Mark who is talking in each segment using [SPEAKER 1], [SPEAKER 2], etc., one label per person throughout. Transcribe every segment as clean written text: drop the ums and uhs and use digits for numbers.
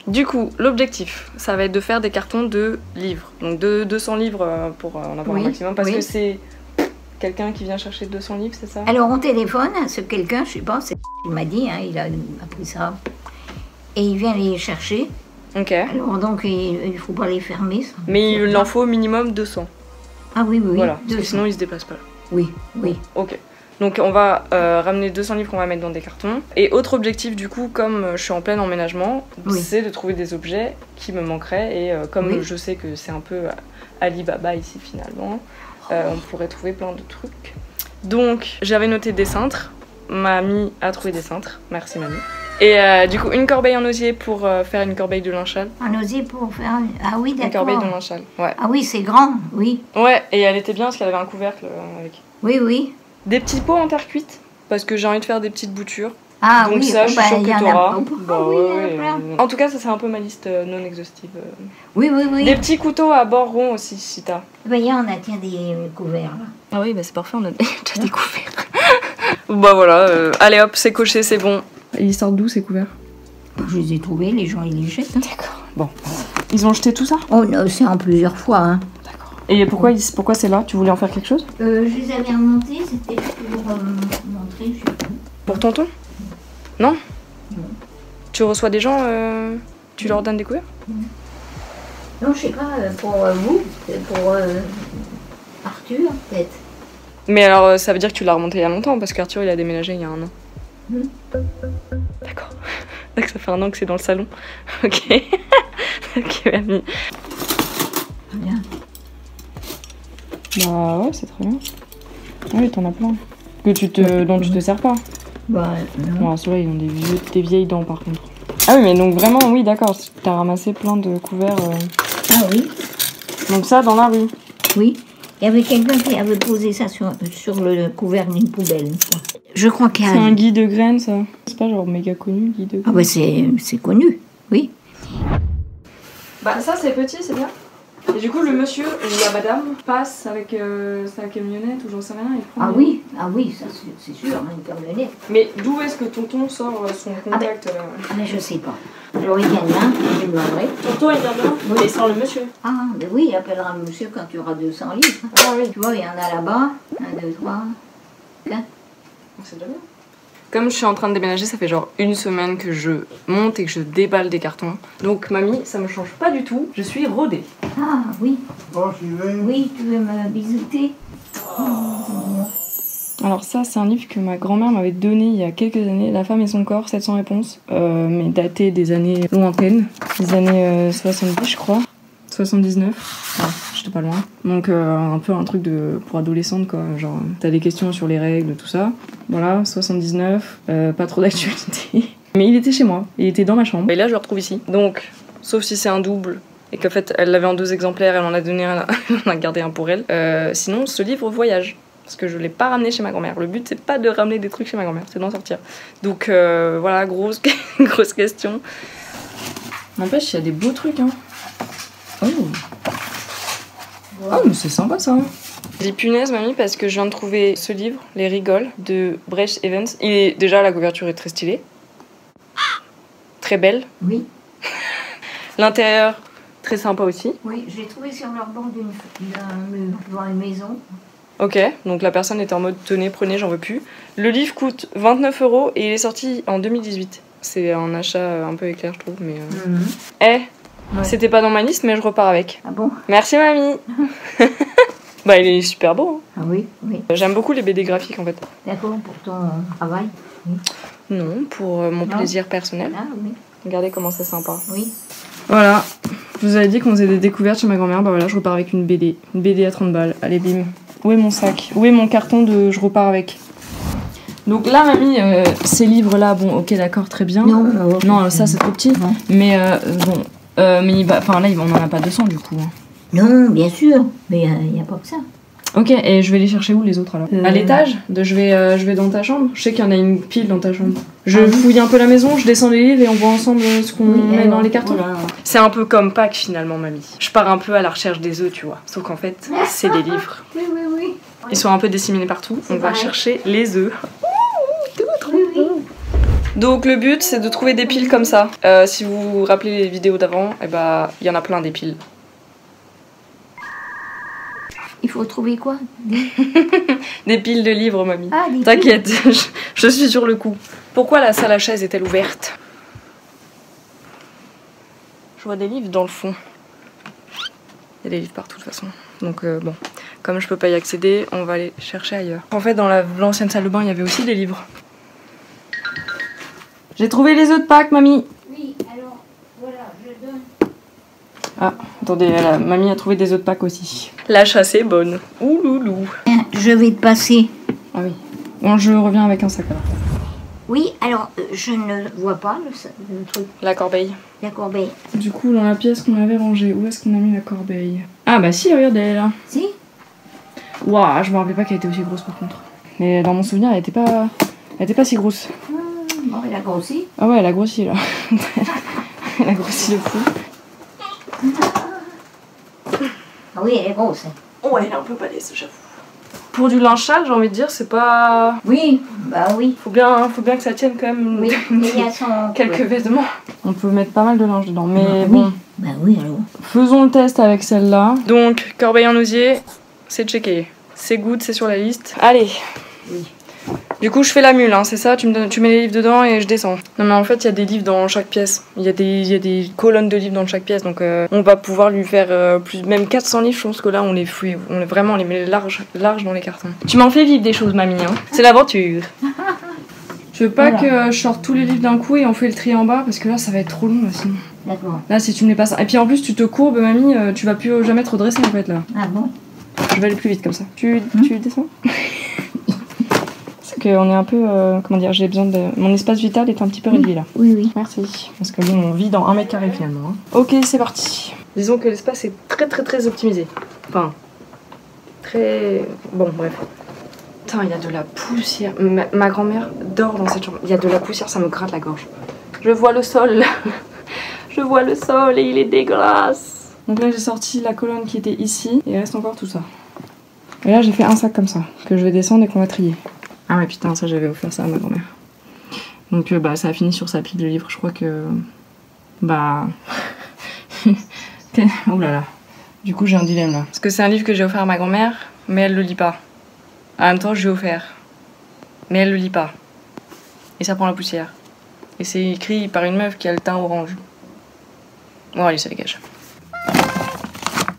[SPEAKER 1] Du coup, l'objectif, ça va être de faire des cartons de livres. Donc de 200 livres pour en avoir un maximum. Parce que c'est quelqu'un qui vient chercher 200 livres, c'est ça?
[SPEAKER 2] Alors on téléphone à ce quelqu'un, je sais pas, il m'a dit, hein, il a appris ça. Et il vient les chercher.
[SPEAKER 1] Ok.
[SPEAKER 2] Alors donc il faut pas les fermer. Ça.
[SPEAKER 1] Mais il en faut au minimum 200.
[SPEAKER 2] Ah oui, oui,
[SPEAKER 1] voilà,
[SPEAKER 2] 200.
[SPEAKER 1] Parce que sinon ils se déplacent pas.
[SPEAKER 2] Oui, oui.
[SPEAKER 1] Ok. Donc on va ramener 200 livres qu'on va mettre dans des cartons. Et autre objectif du coup, comme je suis en plein emménagement, c'est de trouver des objets qui me manqueraient. Et comme je sais que c'est un peu Alibaba ici finalement, on pourrait trouver plein de trucs. Donc j'avais noté des cintres. Mamie a trouvé des cintres. Merci mamie. Et du coup une corbeille en osier pour faire une corbeille de linge sale.
[SPEAKER 2] Un osier pour faire... Ah oui, d'accord.
[SPEAKER 1] Une corbeille de linge sale, ouais.
[SPEAKER 2] Ah oui, c'est grand, oui.
[SPEAKER 1] Ouais, et elle était bien parce qu'elle avait un couvercle avec.
[SPEAKER 2] Oui, oui.
[SPEAKER 1] Des petits pots en terre cuite, parce que j'ai envie de faire des petites boutures.
[SPEAKER 2] Ah
[SPEAKER 1] donc
[SPEAKER 2] oui,
[SPEAKER 1] ça, je suis sûre que t'auras.
[SPEAKER 2] En
[SPEAKER 1] tout cas, ça c'est un peu ma liste non exhaustive.
[SPEAKER 2] Oui, oui, oui.
[SPEAKER 1] Des petits couteaux à bord rond aussi, si t'as.
[SPEAKER 2] Ben, on a tiens des couverts là.
[SPEAKER 1] Ah oui, bah c'est parfait, on a déjà des couverts. Bah voilà, allez hop, c'est coché, c'est bon. Ils sortent d'où ces couverts?
[SPEAKER 2] Je les ai trouvés, les gens ils les jettent. Hein.
[SPEAKER 1] D'accord. Bon. Ils ont jeté tout ça?
[SPEAKER 2] Oh, c'est en plusieurs fois. Hein.
[SPEAKER 1] D'accord. Et pourquoi c'est là? Tu voulais en faire quelque chose?
[SPEAKER 2] Je les avais remontés, c'était pour montrer, je sais pas.
[SPEAKER 1] Pour tonton? Non? Non. Tu reçois des gens, tu leur donnes des couverts?
[SPEAKER 2] Non, je sais pas, pour vous, pour Arthur, peut-être.
[SPEAKER 1] Mais alors, ça veut dire que tu l'as remonté il y a longtemps, parce qu'Arthur, il a déménagé il y a un an. D'accord. Donc ça fait un an que c'est dans le salon. Ok. Ok, mamie.
[SPEAKER 2] Bien.
[SPEAKER 1] Bah ouais, c'est très bien. Oui, t'en as plein. Dont tu te sers pas.
[SPEAKER 2] Bah non.
[SPEAKER 1] Ouais, ceux-là, ils ont des vieilles dents, par contre. Ah oui, mais donc vraiment, oui, d'accord. T'as ramassé plein de couverts.
[SPEAKER 2] Ah oui.
[SPEAKER 1] Donc ça, dans la rue.
[SPEAKER 2] Oui. Il y avait quelqu'un qui avait posé ça sur le couvert d'une poubelle une fois. Je crois qu'il y a...
[SPEAKER 1] C'est un Guy de graines, ça. C'est pas genre méga connu, Guy de graines.
[SPEAKER 2] Ah bah c'est connu, oui.
[SPEAKER 1] Bah ça, c'est petit, c'est bien. Et du coup, le monsieur ou la madame passe avec sa camionnette ou j'en sais rien. Il prend
[SPEAKER 2] ah oui, ça c'est sûr, une camionnette.
[SPEAKER 1] Mais d'où est-ce que tonton sort son contact
[SPEAKER 2] mais je sais pas. Alors il vient bien, je lui demanderai.
[SPEAKER 1] Tonton, il vient bien. Oui, il sort le monsieur.
[SPEAKER 2] Ah, mais oui, il appellera le monsieur quand tu auras 200 livres.
[SPEAKER 1] Ah oui.
[SPEAKER 2] Tu vois, il y en a là-bas. 1, 2, 3, 4.
[SPEAKER 1] C'est déjà bien. Comme je suis en train de déménager, ça fait genre une semaine que je monte et que je déballe des cartons. Donc mamie, ça me change pas du tout. Je suis rodée.
[SPEAKER 2] Ah oui.
[SPEAKER 3] Oh, j'y vais.
[SPEAKER 2] Oui, tu veux me bisouter?
[SPEAKER 1] Alors ça, c'est un livre que ma grand-mère m'avait donné il y a quelques années, La femme et son corps, 700 réponses, mais daté des années lointaines, des années 70 je crois, 79, ah, j'étais pas loin. Donc un peu un truc pour adolescente quoi, genre t'as des questions sur les règles, tout ça. Voilà, 79, pas trop d'actualité. Mais il était chez moi, il était dans ma chambre. Et là je le retrouve ici. Donc, sauf si c'est un double, et qu'en fait elle l'avait en 2 exemplaires, elle en a donné un, on a gardé un pour elle. Sinon ce livre voyage. Parce que je l'ai pas ramené chez ma grand-mère. Le but c'est pas de ramener des trucs chez ma grand-mère, c'est d'en sortir. Donc voilà, grosse question. N'empêche, il y a des beaux trucs hein. Oh, oh mais c'est sympa ça. J'ai punaise mamie parce que je viens de trouver ce livre, Les Rigoles, de Brecht Evans. Déjà la couverture est très stylée. Très belle.
[SPEAKER 2] Oui.
[SPEAKER 1] L'intérieur, très sympa aussi.
[SPEAKER 2] Oui, je l'ai trouvé sur leur bord d'un mur, devant une maison.
[SPEAKER 1] Ok, donc la personne était en mode tenez, prenez, j'en veux plus. Le livre coûte 29 € et il est sorti en 2018. C'est un achat un peu éclair, je trouve, mais. C'était pas dans ma liste, mais je repars avec.
[SPEAKER 2] Ah bon?
[SPEAKER 1] Merci mamie. Bah, il est super beau. Hein.
[SPEAKER 2] Ah oui, oui.
[SPEAKER 1] J'aime beaucoup les BD graphiques en fait.
[SPEAKER 2] D'accord, pour ton travail? Oui.
[SPEAKER 1] Non, pour mon plaisir personnel.
[SPEAKER 2] Ah oui.
[SPEAKER 1] Regardez comment c'est sympa.
[SPEAKER 2] Oui.
[SPEAKER 1] Voilà. Je vous avais dit qu'on faisait des découvertes chez ma grand-mère. Bah voilà, je repars avec une BD. Une BD à 30 balles. Allez, bim. Où est mon sac? Où est mon carton de je repars avec? Donc là, mamie, ces livres-là, bon, ok, d'accord, très bien. Non, ça c'est trop petit. Non. Mais bon, mais enfin là, on en a pas 200 du coup. Hein.
[SPEAKER 2] Non, bien sûr, mais il n'y a pas que ça.
[SPEAKER 1] Ok, et je vais les chercher où les autres alors? À l'étage? Je vais dans ta chambre? Je sais qu'il y en a une pile dans ta chambre. Je fouille un peu la maison, je descends les livres et on voit ensemble ce qu'on met dans les cartons. Voilà. C'est un peu comme Pâques finalement, mamie. Je pars un peu à la recherche des œufs, tu vois. Sauf qu'en fait, c'est des livres.
[SPEAKER 2] Oui, oui, oui.
[SPEAKER 1] Ils sont un peu disséminés partout. On va chercher les œufs.
[SPEAKER 2] Oui, oui.
[SPEAKER 1] Donc le but c'est de trouver des piles comme ça. Si vous vous rappelez les vidéos d'avant, et bah il y en a plein des piles.
[SPEAKER 2] Il faut trouver quoi?
[SPEAKER 1] Des piles de livres, mamie.
[SPEAKER 2] Ah, des
[SPEAKER 1] T'inquiète, je suis sur le coup. Pourquoi la salle à chaise est-elle ouverte? Je vois des livres dans le fond. Il y a des livres partout de toute façon. Donc bon, comme je peux pas y accéder, on va aller chercher ailleurs. En fait, dans l'ancienne salle de bain, il y avait aussi des livres. J'ai trouvé les œufs de Pâques, mamie.
[SPEAKER 2] Oui, alors, voilà, je donne.
[SPEAKER 1] Ah, attendez, mamie a trouvé des œufs de Pâques aussi. La chasse est bonne. Ouh loulou.
[SPEAKER 2] Je vais te passer.
[SPEAKER 1] Ah oui. Bon, je reviens avec un sac alors.
[SPEAKER 2] Oui, alors, je ne vois pas le truc,
[SPEAKER 1] La corbeille.
[SPEAKER 2] la corbeille.
[SPEAKER 1] Du coup, dans la pièce qu'on avait rangée, où est-ce qu'on a mis la corbeille? Ah bah si, regarde, elle est là.
[SPEAKER 2] Si?
[SPEAKER 1] Waouh, je me rappelais pas qu'elle était aussi grosse par contre. Mais dans mon souvenir, elle était pas si grosse.
[SPEAKER 2] Bon, elle a grossi.
[SPEAKER 1] Ah ouais, elle a grossi là. Elle a grossi le fou.
[SPEAKER 2] Ah oui, elle est grosse.
[SPEAKER 1] Ouais, elle est un peu balèze, j'avoue. Pour du linge sale, j'ai envie de dire, c'est pas...
[SPEAKER 2] Oui, bah oui.
[SPEAKER 1] Faut bien que ça tienne quand même.
[SPEAKER 2] Oui, mais il y a son...
[SPEAKER 1] Quelques vêtements. On peut mettre pas mal de linge dedans, mais
[SPEAKER 2] bah,
[SPEAKER 1] bon.
[SPEAKER 2] Oui. Bah oui, alors.
[SPEAKER 1] Faisons le test avec celle-là. Donc, corbeille en osier, c'est checké. C'est good, c'est sur la liste. Allez.
[SPEAKER 2] Oui.
[SPEAKER 1] Du coup, je fais la mule, hein, c'est ça, tu mets les livres dedans et je descends. Non mais en fait, il y a des livres dans chaque pièce. Il y a des colonnes de livres dans chaque pièce, donc on va pouvoir lui faire même 400 livres, je pense que là, on les fouille. On les met large dans les cartons. Tu m'en fais vivre des choses, mamie, hein. C'est l'aventure. Je veux pas que je sorte tous les livres d'un coup et on fait le tri en bas, parce que là, ça va être trop long, là, sinon.
[SPEAKER 2] D'accord.
[SPEAKER 1] Là, si tu me les passes... Et puis en plus, tu te courbes, mamie, tu vas plus jamais te redresser, en fait, là.
[SPEAKER 2] Ah bon?
[SPEAKER 1] Je vais aller plus vite, comme ça. Tu descends? On est un peu, comment dire, j'ai besoin de... Mon espace vital est un petit peu réduit là.
[SPEAKER 2] Oui, oui.
[SPEAKER 1] Merci. Parce que bon, on vit dans 1 mètre carré finalement. Hein. Ok, c'est parti. Disons que l'espace est très optimisé. Enfin, très... Bon, bref. Putain, il y a de la poussière. Ma grand-mère dort dans cette chambre. Il y a de la poussière, ça me gratte la gorge. Je vois le sol. Je vois le sol et il est dégueulasse. Donc là, j'ai sorti la colonne qui était ici. Et il reste encore tout ça. Et là, j'ai fait un sac comme ça, que je vais descendre et qu'on va trier. Ah ouais putain, ça j'avais offert ça à ma grand-mère. Donc bah ça a fini sur sa pile de livres, je crois que... Bah... Oh là là. Du coup j'ai un dilemme là. Parce que c'est un livre que j'ai offert à ma grand-mère, mais elle le lit pas. En même temps je lui ai offert. Mais elle le lit pas. Et ça prend la poussière. Et c'est écrit par une meuf qui a le teint orange. Bon allez, ça dégage.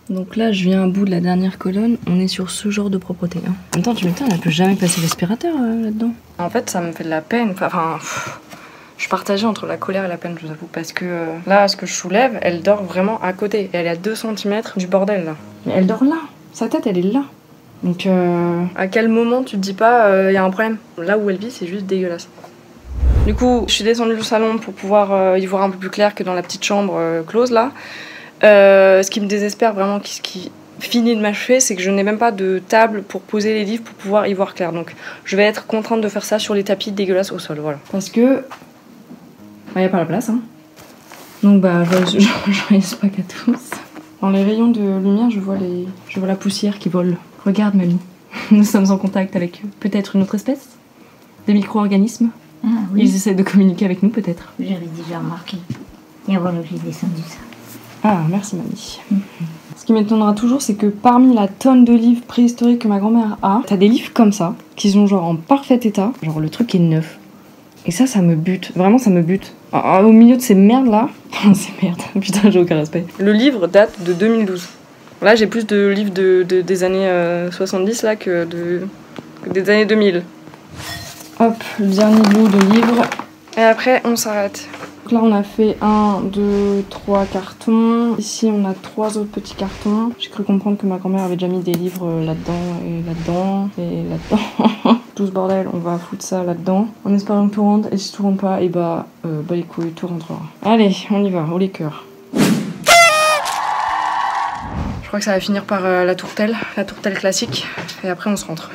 [SPEAKER 1] Donc là, je viens à bout de la dernière colonne. On est sur ce genre de propreté. Hein. En même temps, tu m'étonnes, elle peut jamais passer l'aspirateur là-dedans. En fait, ça me fait de la peine. Enfin, je suis partagée entre la colère et la peine, je vous avoue. Parce que là, ce que je soulève, elle dort vraiment à côté. Et elle est à 2 cm du bordel, là. Mais elle dort là. Sa tête, elle est là. Donc, à quel moment tu te dis pas, y a un problème? Là où elle vit, c'est juste dégueulasse. Du coup, je suis descendue du salon pour pouvoir y voir un peu plus clair que dans la petite chambre close, là. Ce qui me désespère vraiment, ce qui finit de m'achever, c'est que je n'ai même pas de table pour poser les livres pour pouvoir y voir clair. Donc je vais être contrainte de faire ça sur les tapis dégueulasses au sol, voilà. Parce que... Bah, y a pas la place, hein. Donc bah, je les pas qu'à tous. Dans les rayons de lumière, je vois la poussière qui vole. Regarde, mamie. Nous sommes en contact avec peut-être une autre espèce? Des micro-organismes?
[SPEAKER 2] Ah oui.
[SPEAKER 1] Ils essaient de communiquer avec nous, peut-être.
[SPEAKER 2] J'avais déjà remarqué. Et voilà, j'ai descendu ça.
[SPEAKER 1] Ah, merci mamie. Ce qui m'étonnera toujours, c'est que parmi la tonne de livres préhistoriques que ma grand-mère a, t'as des livres comme ça, qui sont genre en parfait état, genre le truc est neuf. Et ça me bute, vraiment ça me bute. Au milieu de ces merdes là, ces merdes, putain j'ai aucun respect. Le livre date de 2012. Là j'ai plus de livres des années 70 là que des années 2000. Hop, le dernier lot de livres. Et après on s'arrête. Donc là on a fait 1, 2, 3 cartons. Ici on a 3 autres petits cartons. J'ai cru comprendre que ma grand-mère avait déjà mis des livres là-dedans et là-dedans et là-dedans. Tout ce bordel, on va foutre ça là-dedans. En espérant que tout rentre. Et si tout rentre pas, et bah les couilles, tout rentrera. Allez, on y va, haut les cœurs. Je crois que ça va finir par la tourtelle classique. Et après on se rentre.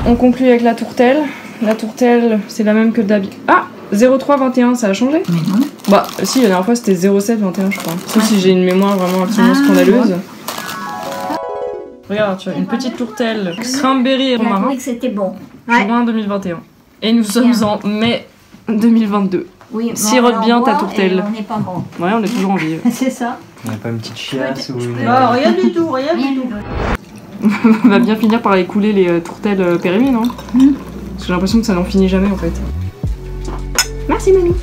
[SPEAKER 1] On conclut avec la tourtelle. La tourtelle, c'est la même que d'habitude. Ah, 0321, ça a changé?
[SPEAKER 2] Mais non.
[SPEAKER 1] Bah si, la dernière fois c'était 0721 je crois. Sauf si j'ai une mémoire vraiment absolument scandaleuse. Ouais. Regarde, tu as une petite tourtelle cranberry et
[SPEAKER 2] Elle a
[SPEAKER 1] romarin.
[SPEAKER 2] trouvé que c'était bon.
[SPEAKER 1] Juin 2021. Et nous sommes en mai 2022.
[SPEAKER 2] Oui,
[SPEAKER 1] Sirote bien ta tourtelle.
[SPEAKER 2] On n'est pas bon.
[SPEAKER 1] Ouais, on est toujours en vie.
[SPEAKER 2] C'est ça.
[SPEAKER 3] Il n'y a pas une petite chiasse ou une...
[SPEAKER 2] Rien du tout, rien du tout.
[SPEAKER 1] On va bien finir par écouler les tourtelles périmées, non Parce que j'ai l'impression que ça n'en finit jamais en fait. Merci mamie.